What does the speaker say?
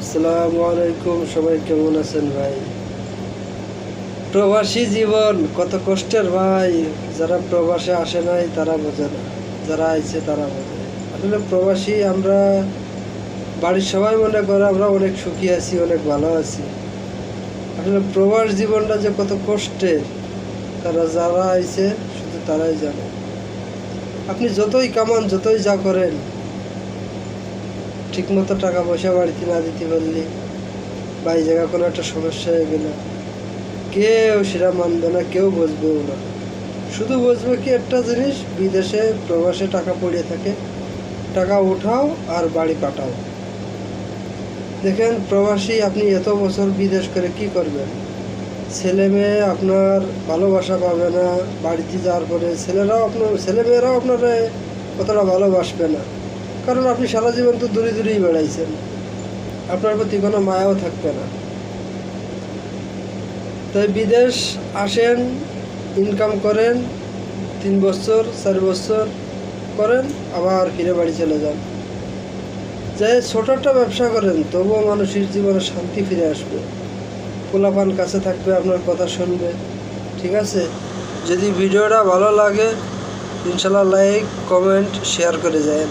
আসসালামু আলাইকুম। সবাই কেমন আছেন ভাই? প্রবাসী জীবন কত কষ্টের ভাই। যারা প্রবাসে আসে নাই তারা বোঝে না, যারা আইছে তারা বোঝে। আসলে প্রবাসী আমরা বাড়ির সবাই মনে করে আমরা অনেক সুখী আছি, অনেক ভালো আছি। আসলে প্রবাস জীবনটা যে কত কষ্টের তারা যারা আইছে শুধু তারাই জানে। আপনি যতই কামান, যতই যা করেন, ঠিকমতো টাকা পয়সা বাড়িতে না দিতে পারলে বা এই জায়গায় কোনো একটা সমস্যা হয়ে গেলে কেউ সেটা মানবে না, কেউ বুঝবেও না। শুধু বুঝবে কি একটা জিনিস, বিদেশে প্রবাসে টাকা পড়ে থাকে, টাকা উঠাও আর বাড়ি পাঠাও। দেখেন প্রবাসী আপনি এত বছর বিদেশ করে কি করবেন? ছেলে মেয়ে আপনার ভালোবাসা পাবে না। বাড়িতে যাওয়ার পরে ছেলেমেয়েরাও আপনার কতটা ভালোবাসবে না, কারণ আপনি সারা জীবন তো দূরে দূরেই বেড়াইছেন। আপনার প্রতি কোনো মায়াও থাকবে না। তাই বিদেশ আসেন, ইনকাম করেন, 3 বছর 4 বছর করেন, আবার ফিরে বাড়ি চলে যান। যে ছোট একটা ব্যবসা করেন, তবুও মানুষের জীবনে শান্তি ফিরে আসবে। পোলাপান কাছে থাকবে, আপনার কথা শুনবে। ঠিক আছে? যদি ভিডিওটা ভালো লাগে ইনশাল্লাহ লাইক কমেন্ট শেয়ার করে যান।